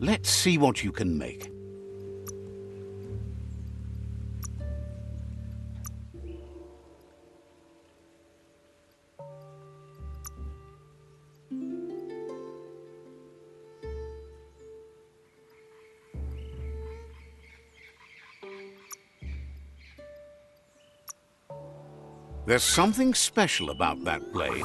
Let's see what you can make. There's something special about that blade.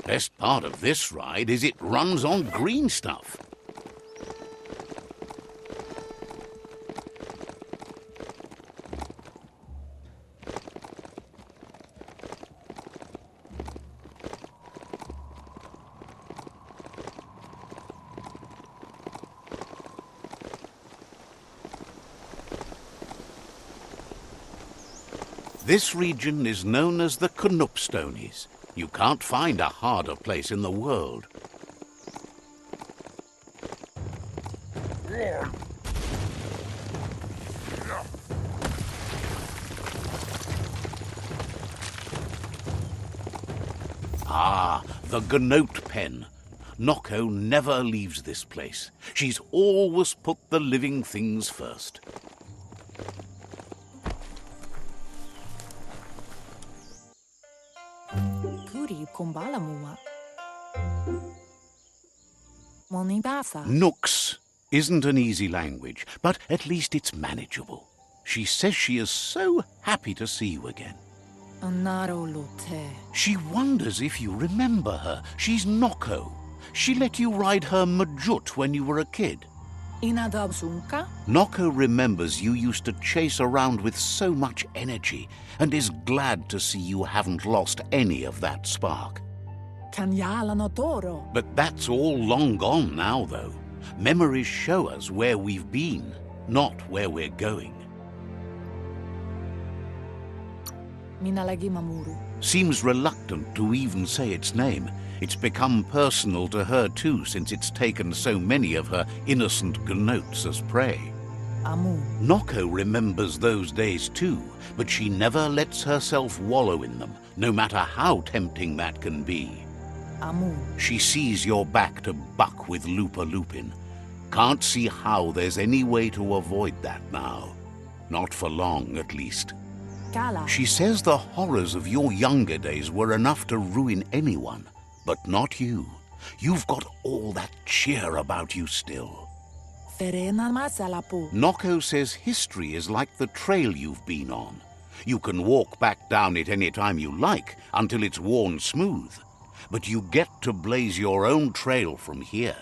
Best part of this ride is it runs on green stuff. This region is known as the Canupstones. You can't find a harder place in the world. Ah, the Gnote pen. Noko never leaves this place. She's always put the living things first. Nooks isn't an easy language, but at least it's manageable. She says she is so happy to see you again. She wonders if you remember her. She's Noko. She let you ride her Majut when you were a kid. Noko remembers you used to chase around with so much energy and is glad to see you haven't lost any of that spark. But that's all long gone now, though. Memories show us where we've been, not where we're going. Seems reluctant to even say its name. It's become personal to her too, since it's taken so many of her innocent gnotes as prey. Noko remembers those days too, but she never lets herself wallow in them, no matter how tempting that can be. She sees you're back to buck with Lupa Lupin. Can't see how there's any way to avoid that now. Not for long, at least. She says the horrors of your younger days were enough to ruin anyone, but not you. You've got all that cheer about you still. Noko says history is like the trail you've been on. You can walk back down it any time you like, until it's worn smooth. But you get to blaze your own trail from here.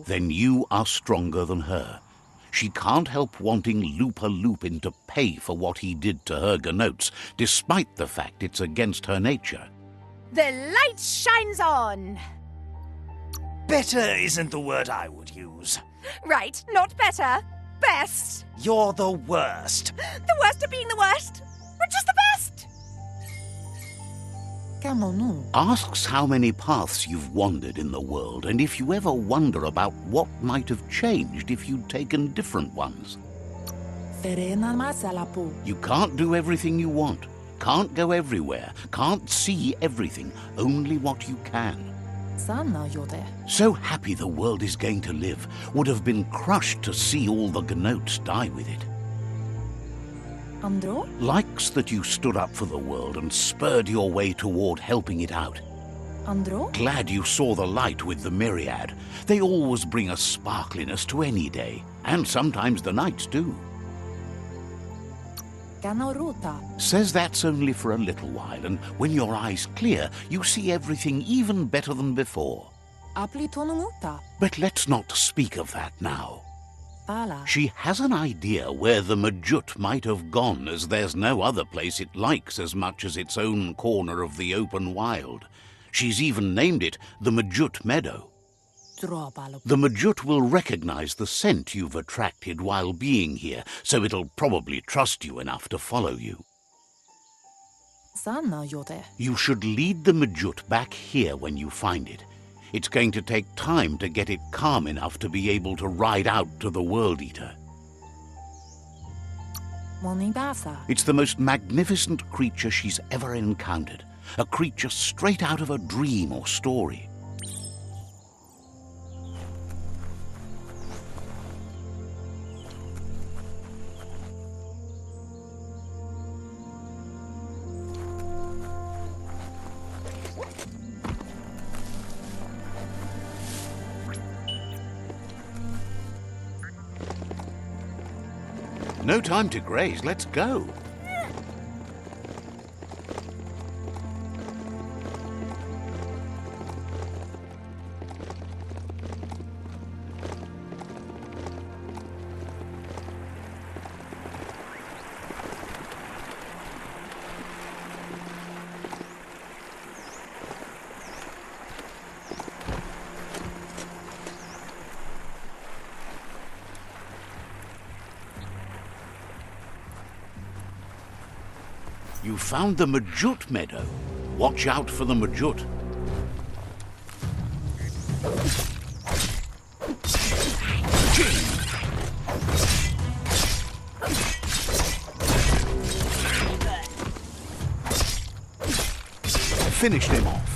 Then you are stronger than her. She can't help wanting Lupa Lupin to pay for what he did to her gnotes, despite the fact it's against her nature. The light shines on! Better isn't the word I would use. Right, not better. Best! You're the worst. The worst of being the worst? We're just the best! Asks how many paths you've wandered in the world, and if you ever wonder about what might have changed if you'd taken different ones. You can't do everything you want, can't go everywhere, can't see everything, only what you can. So happy the world is going to live, would have been crushed to see all the gnotes die with it. Likes that you stood up for the world and spurred your way toward helping it out. Glad you saw the light with the myriad. They always bring a sparkliness to any day, and sometimes the nights too. Says that's only for a little while, and when your eyes clear, you see everything even better than before. But let's not speak of that now. She has an idea where the Majut might have gone, as there's no other place it likes as much as its own corner of the open wild. She's even named it the Majut Meadow. The Majut will recognize the scent you've attracted while being here, so it'll probably trust you enough to follow you. You should lead the Majut back here when you find it. It's going to take time to get it calm enough to be able to ride out to the World Eater. It's the most magnificent creature she's ever encountered, a creature straight out of a dream or story. No time to graze, let's go. You found the Majut Meadow. Watch out for the Majut. Finished him off.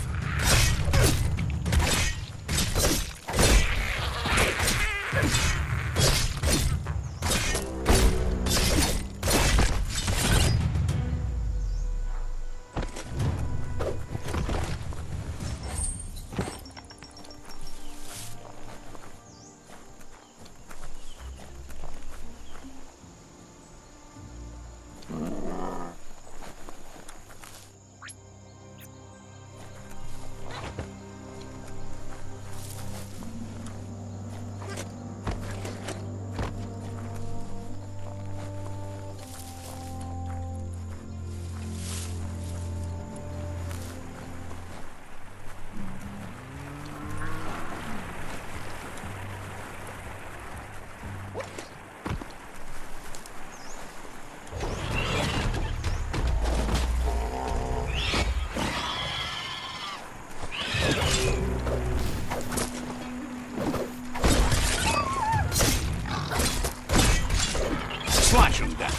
Slash him down.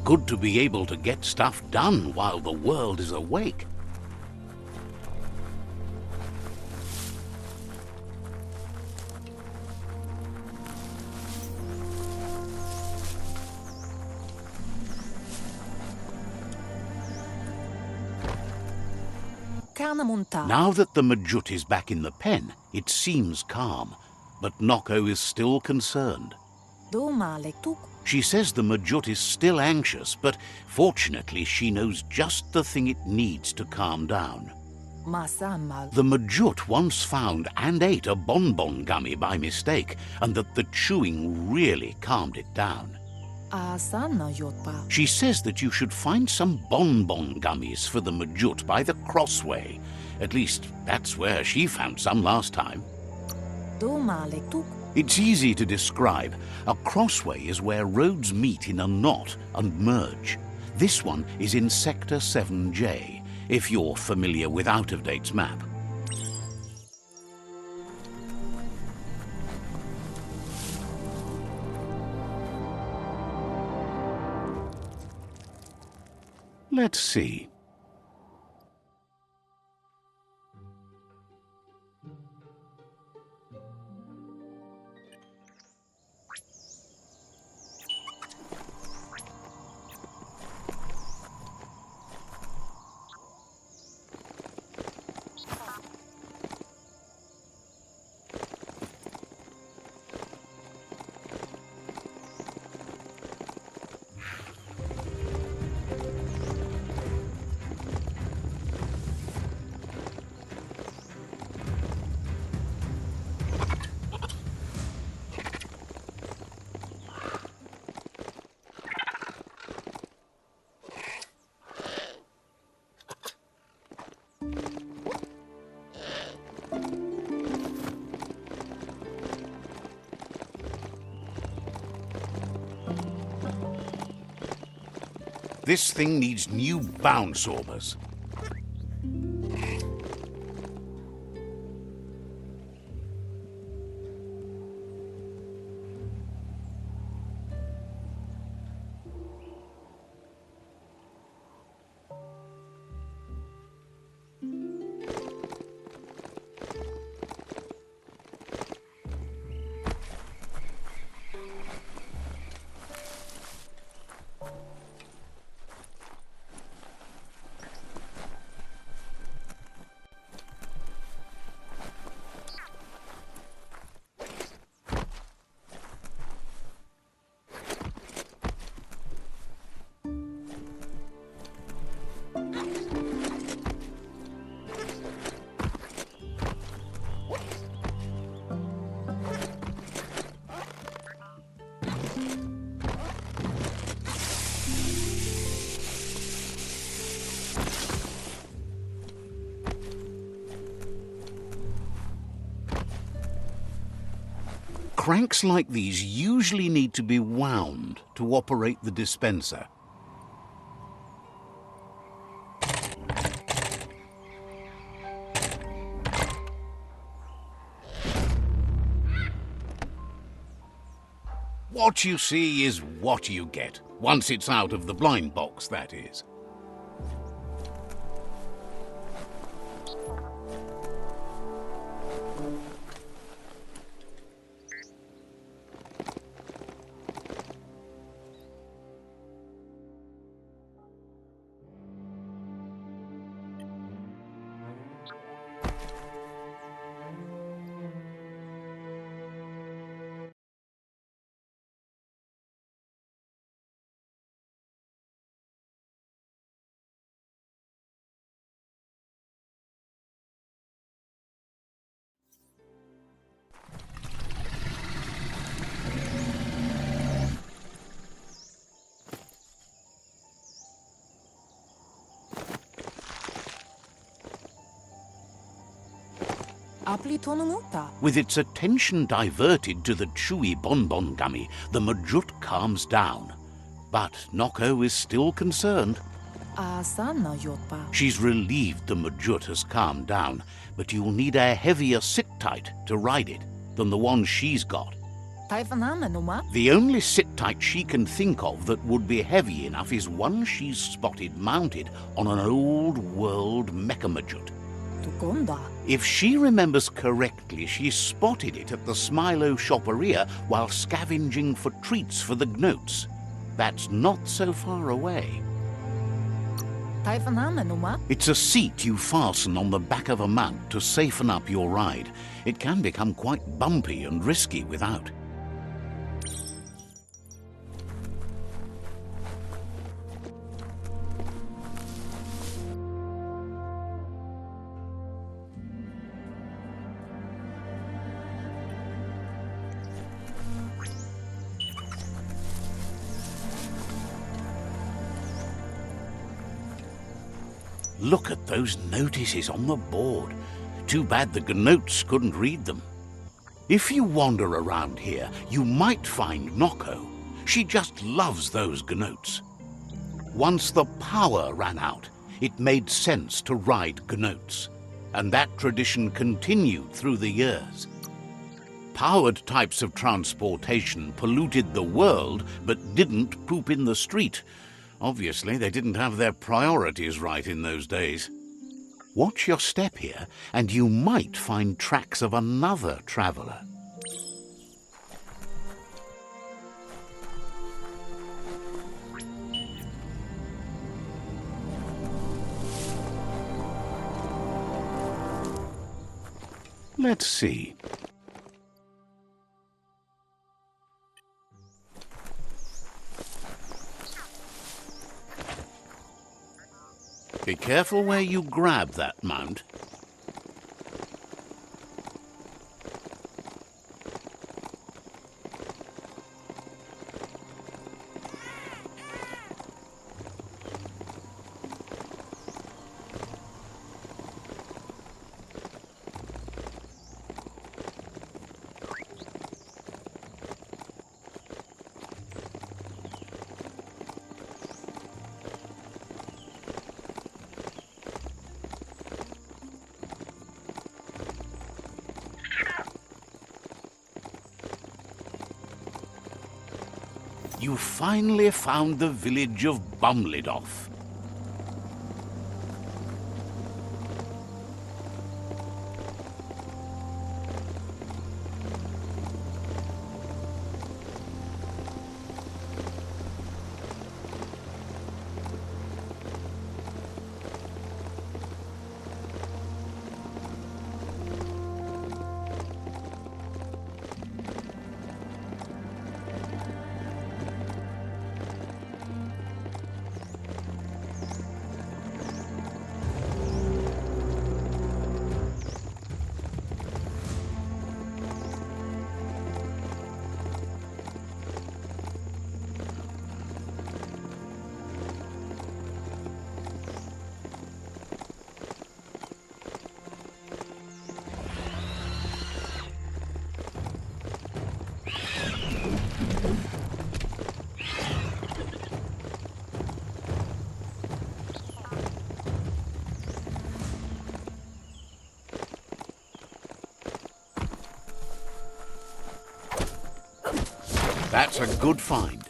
Good to be able to get stuff done while the world is awake. Now that the Majut is back in the pen, it seems calm, but Noko is still concerned. She says the Majut is still anxious, but fortunately she knows just the thing it needs to calm down. The Majut once found and ate a bonbon gummy by mistake, and that the chewing really calmed it down. She says that you should find some bonbon gummies for the Majut by the crossway. At least, that's where she found some last time. It's easy to describe. A crossway is where roads meet in a knot and merge. This one is in Sector 7J, if you're familiar with Out of Date's map. Let's see. This thing needs new bounce orbers. Cranks like these usually need to be wound to operate the dispenser. What you see is what you get, once it's out of the blind box, that is. With its attention diverted to the chewy bonbon gummy, the Majut calms down. But Noko is still concerned. She's relieved the Majut has calmed down, but you'll need a heavier sit-tight to ride it than the one she's got. The only sit-tight she can think of that would be heavy enough is one she's spotted mounted on an old-world mecha Majut. If she remembers correctly, she spotted it at the Smilo Shopperia while scavenging for treats for the Gnotes. That's not so far away. It's a seat you fasten on the back of a mat to safen up your ride. It can become quite bumpy and risky without. Look at those notices on the board. Too bad the Gnotes couldn't read them. If you wander around here, you might find Noko. She just loves those Gnotes. Once the power ran out, it made sense to ride Gnotes, and that tradition continued through the years. Powered types of transportation polluted the world but didn't poop in the street. Obviously, they didn't have their priorities right in those days. Watch your step here, and you might find tracks of another traveller. Let's see. Be careful where you grab that mount. You finally found the village of Bumlidoff. That's a good find.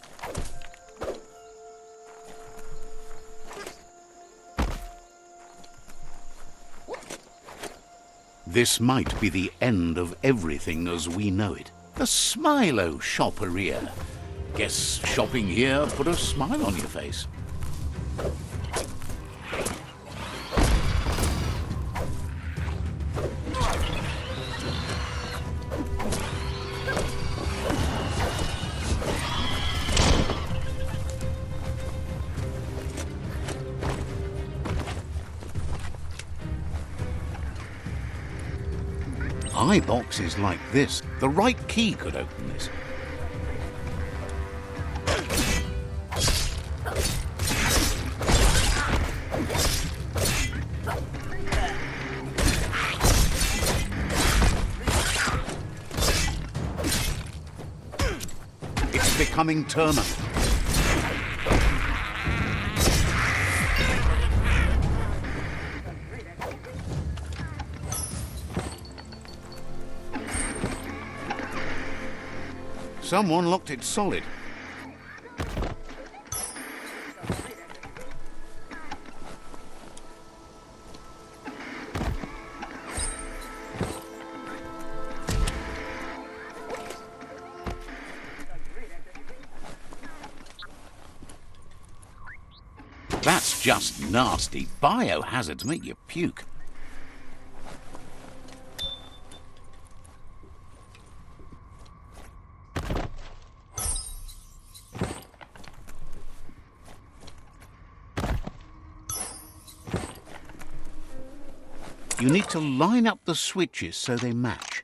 This might be the end of everything as we know it. The Smilo Shopperia. Guess shopping here put a smile on your face. Boxes like this. The right key could open this. It's becoming terminal. Someone locked it solid. That's just nasty. Biohazards make you puke. You need to line up the switches so they match.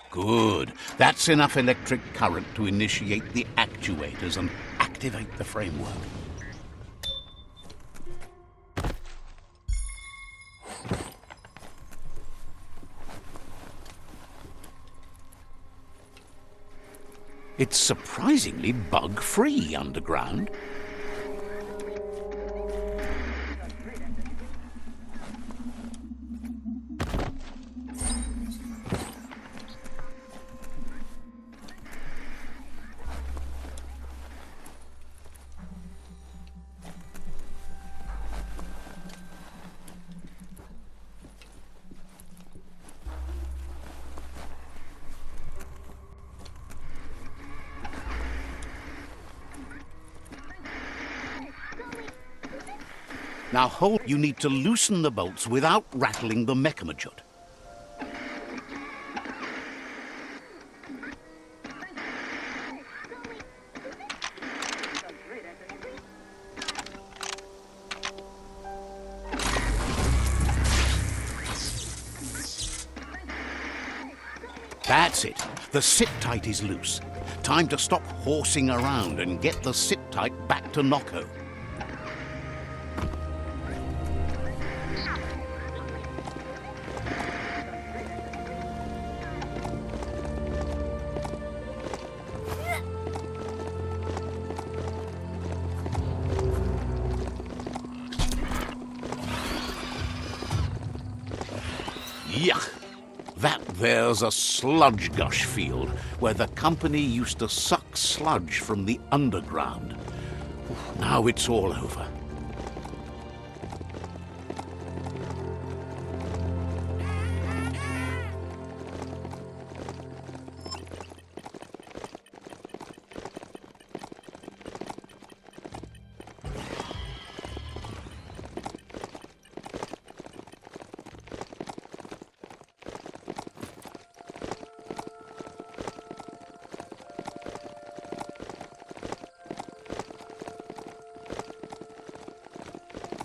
Good. That's enough electric current to initiate the actuators and activate the framework. It's surprisingly bug-free underground. Now hold. You need to loosen the bolts without rattling the mechamajut. That's it. The sit-tight is loose. Time to stop horsing around and get the sit-tight back to Nocco. Yuck! That there's a sludge gush field where the company used to suck sludge from the underground. Now it's all over.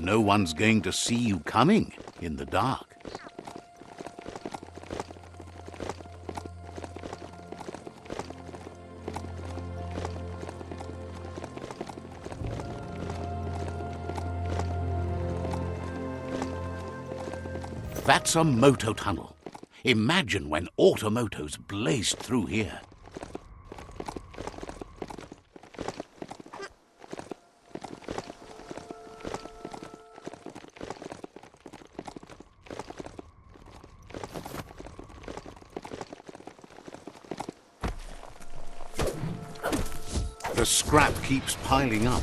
No one's going to see you coming in the dark. That's a moto tunnel. Imagine when automotos blazed through here. The scrap keeps piling up.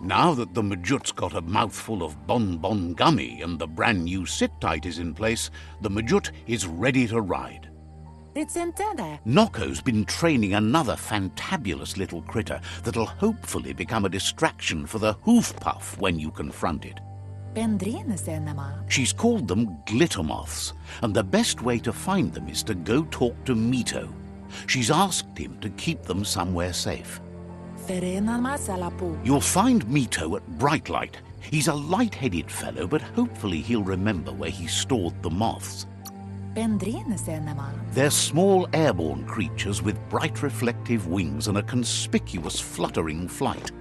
Now that the Majut's got a mouthful of bonbon gummy and the brand new sit-tight is in place, the Majut is ready to ride. Nocco's been training another fantabulous little critter that'll hopefully become a distraction for the hoof puff when you confront it. She's called them glitter moths, and the best way to find them is to go talk to Mito. She's asked him to keep them somewhere safe. You'll find Mito at Bright Light. He's a light-headed fellow, but hopefully he'll remember where he stored the moths. They're small airborne creatures with bright reflective wings and a conspicuous fluttering flight.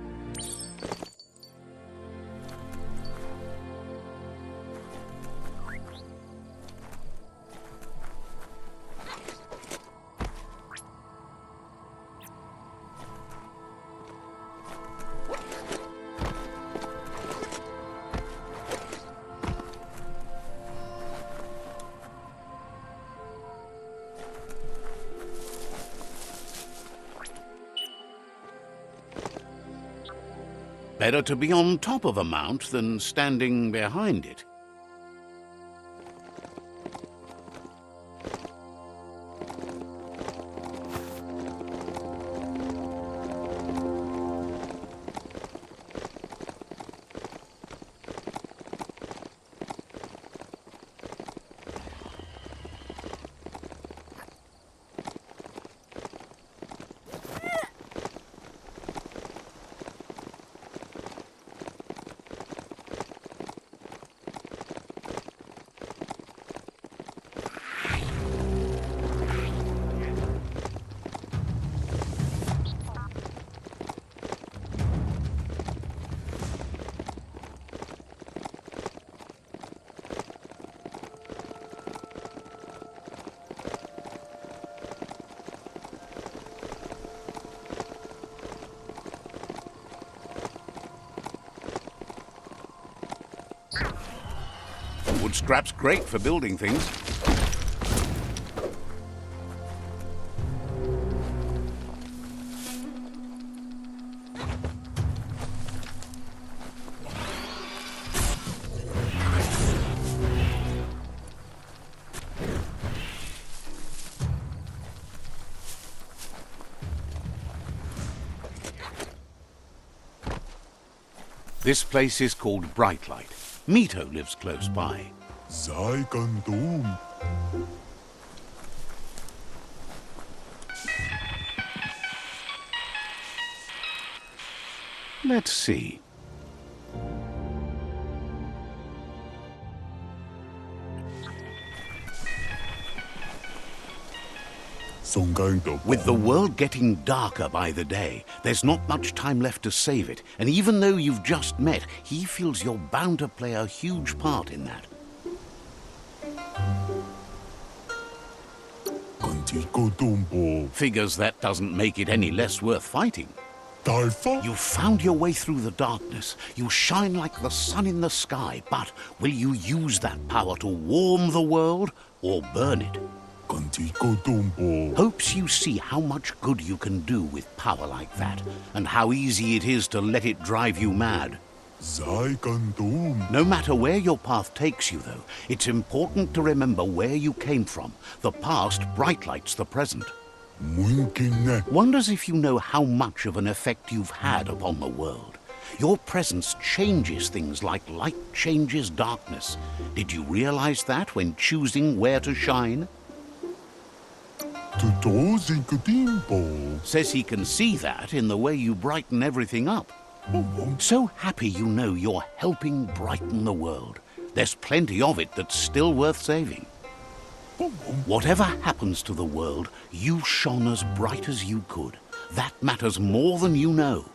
Better to be on top of a mount than standing behind it. Wood scrap's great for building things. This place is called Brightlight. Mito lives close by. Let's see. With the world getting darker by the day, there's not much time left to save it. And even though you've just met, he feels you're bound to play a huge part in that. Figures that doesn't make it any less worth fighting. You found your way through the darkness. You shine like the sun in the sky. But will you use that power to warm the world or burn it? Hopes you see how much good you can do with power like that, and how easy it is to let it drive you mad. No matter where your path takes you, though, it's important to remember where you came from. The past brightlights the present. Wonders if you know how much of an effect you've had upon the world. Your presence changes things like light changes darkness. Did you realize that when choosing where to shine? Says he can see that in the way you brighten everything up. So happy you know you're helping brighten the world. There's plenty of it that's still worth saving. Whatever happens to the world, you shone as bright as you could. That matters more than you know.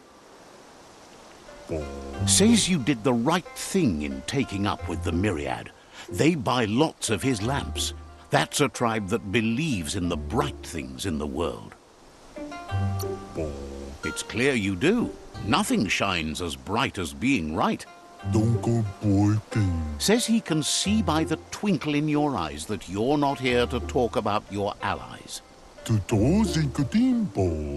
Says you did the right thing in taking up with the Myriad. They buy lots of his lamps. That's a tribe that believes in the bright things in the world. It's clear you do. Nothing shines as bright as being right. Says he can see by the twinkle in your eyes that you're not here to talk about your allies.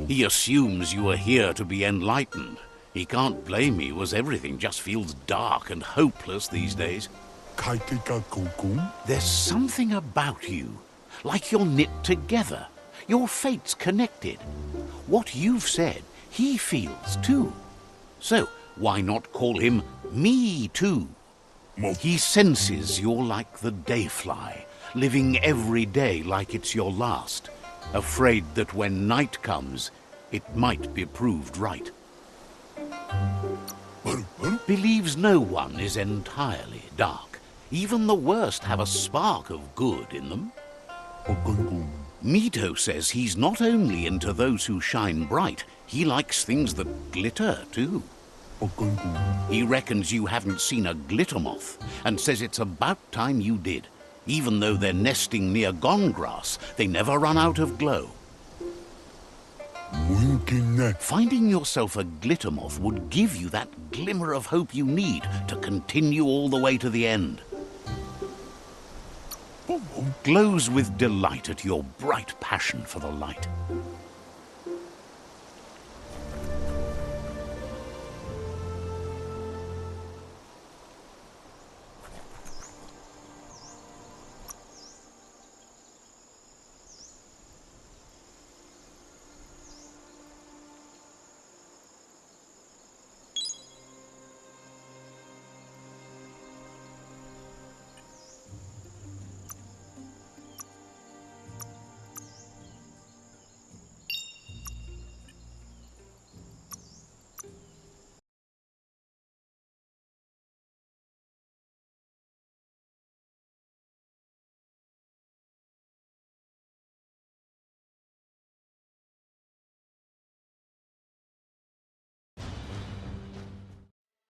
He assumes you are here to be enlightened. He can't blame you, as everything just feels dark and hopeless these days. There's something about you, like you're knit together. Your fate's connected. What you've said, he feels too. So why not call him Me Too? He senses you're like the dayfly, living every day like it's your last, afraid that when night comes, it might be proved right. Believes no one is entirely dark. Even the worst have a spark of good in them. Mito says he's not only into those who shine bright, he likes things that glitter too. He reckons you haven't seen a glitter moth, and says it's about time you did. Even though they're nesting near gone grass, they never run out of glow. Finding yourself a glitter moth would give you that glimmer of hope you need to continue all the way to the end. Glows with delight at your bright passion for the light.